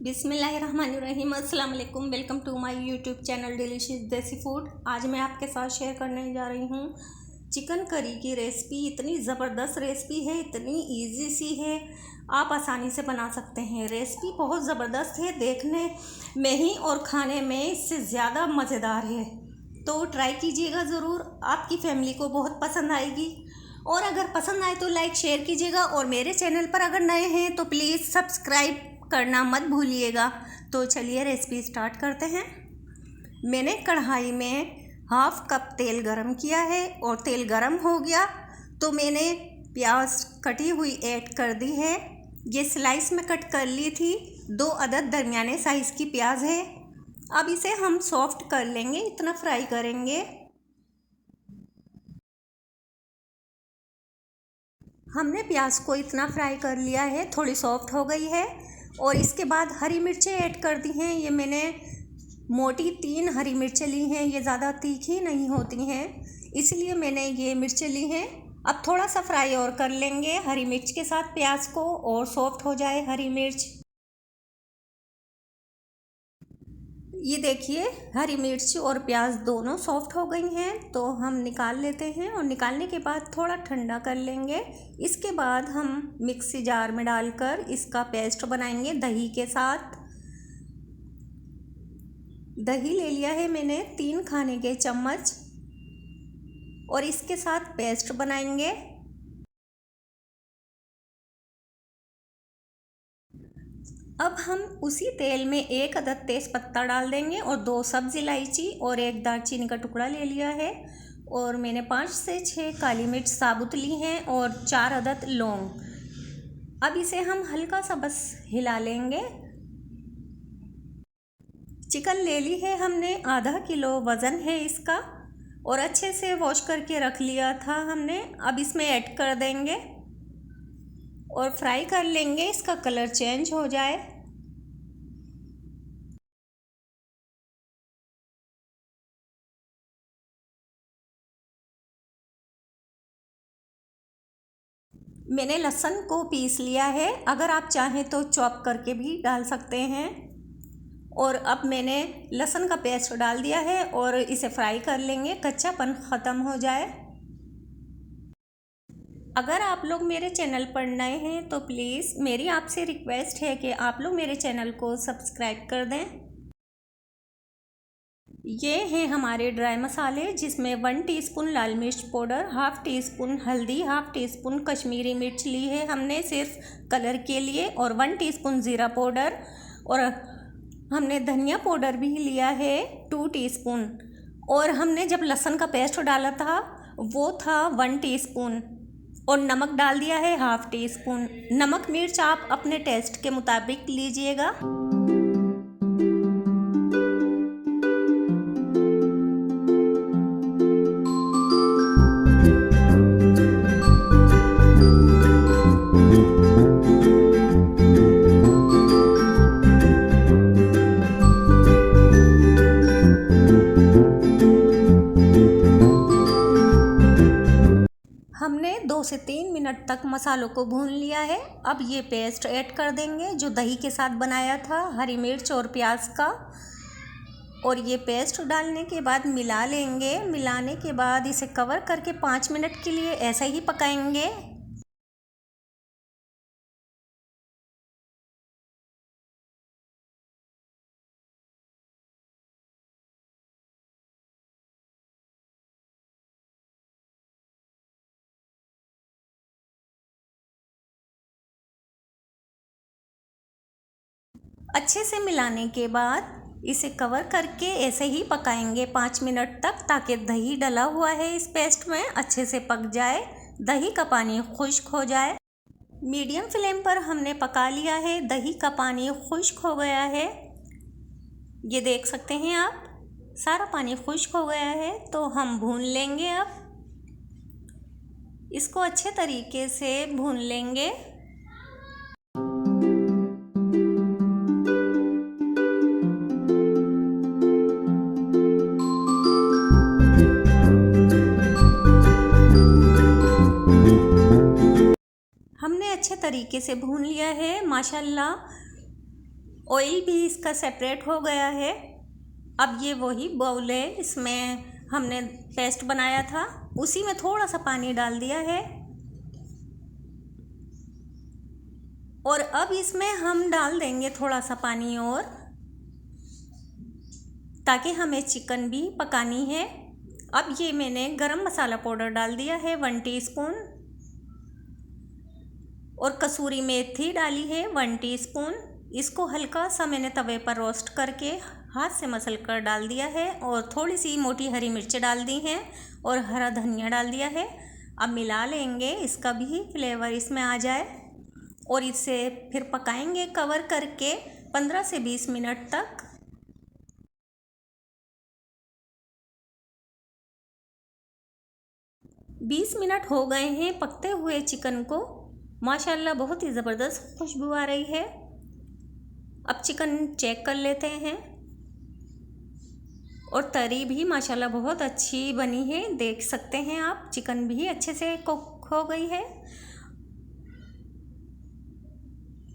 बिस्मिल्लाहिर्रहमानिर्रहीम। अस्सलाम वालेकुम। Welcome to my YouTube channel delicious desi food. आज मैं आपके साथ शेयर करने जा रही हूँ चिकन करी की रेसिपी। इतनी ज़बरदस्त रेसिपी है, इतनी इजी सी है, आप आसानी से बना सकते हैं। रेसिपी बहुत ज़बरदस्त है, देखने में ही और खाने में इससे ज़्यादा मज़ेदार है, तो ट्राई कीजिएगा ज़रूर। आपकी फैमिली को बहुत पसंद आएगी, और अगर पसंद आए तो लाइक शेयर कीजिएगा, और मेरे चैनल पर अगर नए हैं तो प्लीज़ सब्सक्राइब करना मत भूलिएगा। तो चलिए रेसिपी स्टार्ट करते हैं। मैंने कढ़ाई में हाफ कप तेल गरम किया है, और तेल गरम हो गया तो मैंने प्याज कटी हुई ऐड कर दी है। ये स्लाइस में कट कर ली थी। 2 अदद दरमियाने साइज़ की प्याज है। अब इसे हम सॉफ्ट कर लेंगे, इतना फ्राई करेंगे। हमने प्याज को इतना फ्राई कर लिया है, थोड़ी सॉफ्ट हो गई है। और इसके बाद हरी मिर्चें ऐड कर दी हैं। ये मैंने मोटी 3 हरी मिर्चें ली हैं, ये ज़्यादा तीखी नहीं होती हैं, इसलिए मैंने ये मिर्चें ली हैं। अब थोड़ा सा फ्राई और कर लेंगे हरी मिर्च के साथ प्याज को, और सॉफ्ट हो जाए हरी मिर्च। ये देखिए हरी मिर्च और प्याज दोनों सॉफ्ट हो गई हैं, तो हम निकाल लेते हैं। और निकालने के बाद थोड़ा ठंडा कर लेंगे। इसके बाद हम मिक्सी जार में डालकर इसका पेस्ट बनाएंगे दही के साथ। दही ले लिया है मैंने 3 खाने के चम्मच, और इसके साथ पेस्ट बनाएंगे। अब हम उसी तेल में 1 अदद तेज़पत्ता डाल देंगे, और 2 सब्ज़ इलायची और 1 दालचीनी का टुकड़ा ले लिया है। और मैंने 5 से 6 काली मिर्च साबुत ली हैं, और 4 अदद लौंग। अब इसे हम हल्का सा बस हिला लेंगे। चिकन ले ली है हमने, आधा किलो वज़न है इसका, और अच्छे से वॉश करके रख लिया था हमने। अब इसमें ऐड कर देंगे और फ्राई कर लेंगे, इसका कलर चेंज हो जाए। मैंने लहसुन को पीस लिया है, अगर आप चाहें तो चॉप करके भी डाल सकते हैं। और अब मैंने लहसुन का पेस्ट डाल दिया है, और इसे फ्राई कर लेंगे, कच्चापन ख़त्म हो जाए। अगर आप लोग मेरे चैनल पर नए हैं तो प्लीज़ मेरी आपसे रिक्वेस्ट है कि आप लोग मेरे चैनल को सब्सक्राइब कर दें। ये हैं हमारे ड्राई मसाले, जिसमें 1 टीस्पून लाल मिर्च पाउडर, हाफ़ टी स्पून हल्दी, हाफ़ टी स्पून कश्मीरी मिर्च ली है हमने सिर्फ कलर के लिए, और 1 टीस्पून ज़ीरा पाउडर, और हमने धनिया पाउडर भी लिया है 2 टीस्पून। और हमने जब लहसुन का पेस्ट डाला था वो था 1 टीस्पून, और नमक डाल दिया है हाफ़ टी स्पून। नमक मिर्च आप अपने टेस्ट के मुताबिक लीजिएगा। हमने 2 से 3 मिनट तक मसालों को भून लिया है। अब ये पेस्ट ऐड कर देंगे जो दही के साथ बनाया था, हरी मिर्च और प्याज का। और ये पेस्ट डालने के बाद मिला लेंगे। मिलाने के बाद इसे कवर करके 5 मिनट के लिए ऐसा ही पकाएंगे। अच्छे से मिलाने के बाद इसे कवर करके ऐसे ही पकाएंगे 5 मिनट तक, ताकि दही डला हुआ है इस पेस्ट में अच्छे से पक जाए, दही का पानी खुश्क हो जाए। मीडियम फ्लेम पर हमने पका लिया है, दही का पानी खुश्क हो गया है। ये देख सकते हैं आप, सारा पानी खुश्क हो गया है। तो हम भून लेंगे, अब इसको अच्छे तरीके से भून लेंगे। हमने अच्छे तरीके से भून लिया है माशाल्लाह। ऑयल भी इसका सेपरेट हो गया है। अब ये वही बाउल है, इसमें हमने पेस्ट बनाया था, उसी में थोड़ा सा पानी डाल दिया है। और अब इसमें हम डाल देंगे थोड़ा सा पानी और, ताकि हमें चिकन भी पकानी है। अब ये मैंने गरम मसाला पाउडर डाल दिया है 1 टीस्पून, और कसूरी मेथी डाली है 1 टीस्पून। इसको हल्का सा मैंने तवे पर रोस्ट करके हाथ से मसल कर डाल दिया है, और थोड़ी सी मोटी हरी मिर्च डाल दी हैं और हरा धनिया डाल दिया है। अब मिला लेंगे, इसका भी फ्लेवर इसमें आ जाए, और इसे फिर पकाएंगे कवर करके 15 से 20 मिनट तक। बीस मिनट हो गए हैं पकते हुए चिकन को। माशाल्लाह बहुत ही ज़बरदस्त खुशबू आ रही है। अब चिकन चेक कर लेते हैं, और तरी भी माशाल्लाह बहुत अच्छी बनी है, देख सकते हैं आप, चिकन भी अच्छे से कुक हो गई है।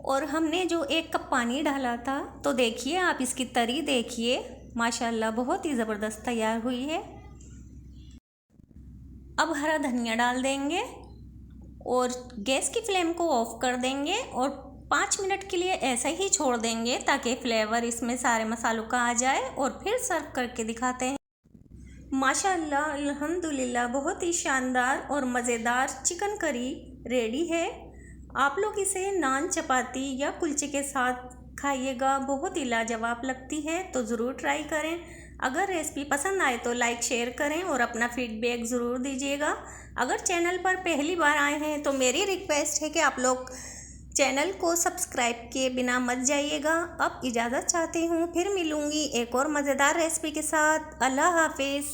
और हमने जो 1 कप पानी डाला था, तो देखिए आप इसकी तरी देखिए, माशाल्लाह बहुत ही ज़बरदस्त तैयार हुई है। अब हरा धनिया डाल देंगे और गैस की फ्लेम को ऑफ कर देंगे, और 5 मिनट के लिए ऐसा ही छोड़ देंगे ताकि फ्लेवर इसमें सारे मसालों का आ जाए, और फिर सर्व करके दिखाते हैं। माशाल्लाह अल्हम्दुलिल्लाह बहुत ही शानदार और मज़ेदार चिकन करी रेडी है। आप लोग इसे नान, चपाती या कुलचे के साथ खाइएगा, बहुत ही लाजवाब लगती है, तो ज़रूर ट्राई करें। अगर रेसिपी पसंद आए तो लाइक शेयर करें और अपना फीडबैक ज़रूर दीजिएगा। अगर चैनल पर पहली बार आए हैं तो मेरी रिक्वेस्ट है कि आप लोग चैनल को सब्सक्राइब किए बिना मत जाइएगा। अब इजाज़त चाहती हूँ, फिर मिलूँगी एक और मज़ेदार रेसिपी के साथ। अल्लाह हाफिज़।